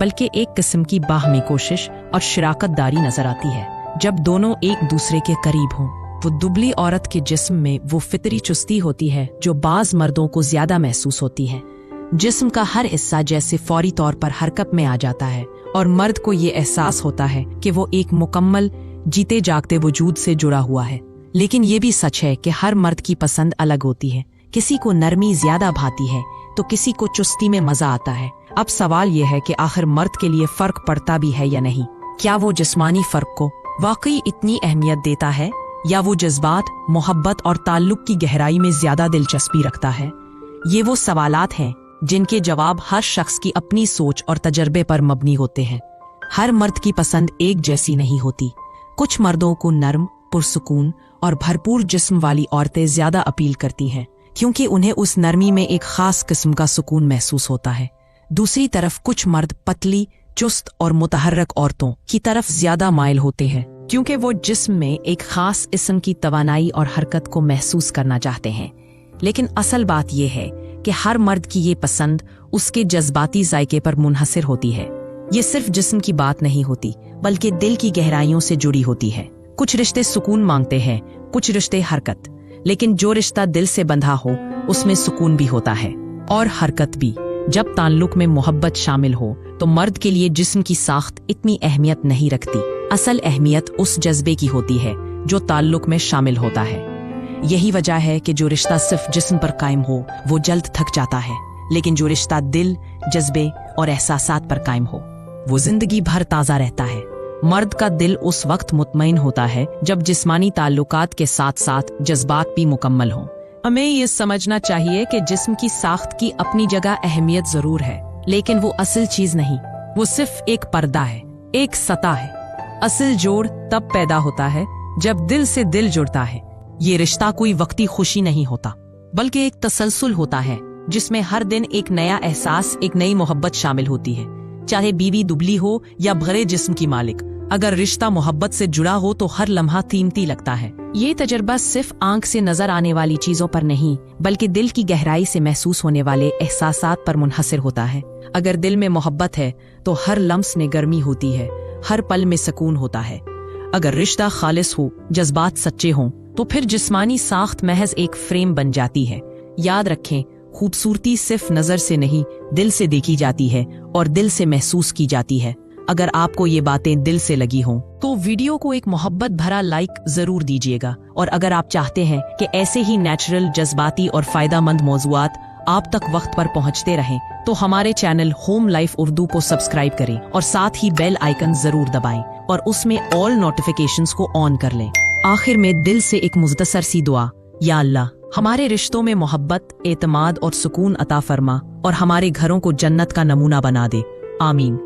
बल्कि एक किस्म की बाहमी कोशिश और शराकत दारी नजर आती है। जब दोनों एक दूसरे के करीब हों, वो दुबली औरत के जिस्म में वो फितरी चुस्ती होती है जो बाज मर्दों को ज्यादा महसूस होती है। जिस्म का हर हिस्सा जैसे फौरी तौर पर हरकत में आ जाता है और मर्द को ये एहसास होता है कि वो एक मुकम्मल जीते जागते वजूद से जुड़ा हुआ है। लेकिन ये भी सच है कि हर मर्द की पसंद अलग होती है। किसी को नरमी ज्यादा भाती है तो किसी को चुस्ती में मजा आता है। अब सवाल ये है कि आखिर मर्द के लिए फर्क पड़ता भी है या नहीं। क्या वो जिस्मानी फर्क को वाकई इतनी अहमियत देता है या वो जज्बात, मोहब्बत और ताल्लुक की गहराई में ज्यादा दिलचस्पी रखता है? ये वो सवालात हैं जिनके जवाब हर शख्स की अपनी सोच और तजर्बे पर मबनी होते हैं। हर मर्द की पसंद एक जैसी नहीं होती। कुछ मर्दों को नर्म, पुरसुकून और भरपूर जिस्म वाली औरतें ज्यादा अपील करती हैं क्योंकि उन्हें उस नरमी में एक खास किस्म का सुकून महसूस होता है। दूसरी तरफ कुछ मर्द पतली, चुस्त और मुतहर्रक औरतों की तरफ ज्यादा माइल होते हैं क्योंकि वो जिस्म में एक खास किस्म की तवानाई और हरकत को महसूस करना चाहते हैं। लेकिन असल बात यह है कि हर मर्द की ये पसंद उसके जज्बाती जायके पर मुनहसर होती है। ये सिर्फ जिस्म की बात नहीं होती बल्कि दिल की गहराइयों से जुड़ी होती है। कुछ रिश्ते सुकून मांगते हैं, कुछ रिश्ते हरकत, लेकिन जो रिश्ता दिल से बंधा हो उसमें सुकून भी होता है और हरकत भी। जब ताल्लुक में मोहब्बत शामिल हो तो मर्द के लिए जिस्म की साख्त इतनी अहमियत नहीं रखती। असल अहमियत उस जज्बे की होती है जो ताल्लुक में शामिल होता है। यही वजह है कि जो रिश्ता सिर्फ जिस्म पर कायम हो वो जल्द थक जाता है, लेकिन जो रिश्ता दिल, जज्बे और एहसासात पर कायम हो वो जिंदगी भर ताज़ा रहता है। मर्द का दिल उस वक्त मुतमईन होता है जब जिस्मानी ताल्लुकात के साथ साथ जज्बात भी मुकम्मल हों। हमें ये समझना चाहिए कि जिस्म की साख्त की अपनी जगह अहमियत जरूर है, लेकिन वो असल चीज नहीं। वो सिर्फ एक पर्दा है, एक सतह है। असल जोड़ तब पैदा होता है जब दिल से दिल जुड़ता है। ये रिश्ता कोई वक्ती खुशी नहीं होता बल्कि एक तसलसल होता है जिसमें हर दिन एक नया एहसास, एक नई मोहब्बत शामिल होती है। चाहे बीवी दुबली हो या भरे जिस्म की मालिक, अगर रिश्ता मोहब्बत से जुड़ा हो तो हर लम्हा कीमती लगता है। ये तजर्बा सिर्फ आंख से नजर आने वाली चीजों पर नहीं बल्कि दिल की गहराई से महसूस होने वाले एहसासात पर मुनहसर होता है। अगर दिल में मोहब्बत है तो हर लम्स में गर्मी होती है, हर पल में सुकून होता है। अगर रिश्ता खालिस हो, जज्बात सच्चे हों, तो फिर जिस्मानी साख्त महज एक फ्रेम बन जाती है। याद रखें, खूबसूरती सिर्फ नजर से नहीं दिल से देखी जाती है और दिल से महसूस की जाती है। अगर आपको ये बातें दिल से लगी हों तो वीडियो को एक मोहब्बत भरा लाइक जरूर दीजिएगा। और अगर आप चाहते हैं कि ऐसे ही नेचुरल, जज्बाती और फायदेमंद मौज़ूआत आप तक वक्त पर पहुंचते रहें तो हमारे चैनल होम लाइफ उर्दू को सब्सक्राइब करें और साथ ही बेल आइकन जरूर दबाएं और उसमें ऑल नोटिफिकेशंस को ऑन कर लें। आखिर में दिल से एक मुख्तसर सी दुआ, या अल्लाह हमारे रिश्तों में मोहब्बत, एतमाद और सुकून अता फरमा और हमारे घरों को जन्नत का नमूना बना दे। आमीन।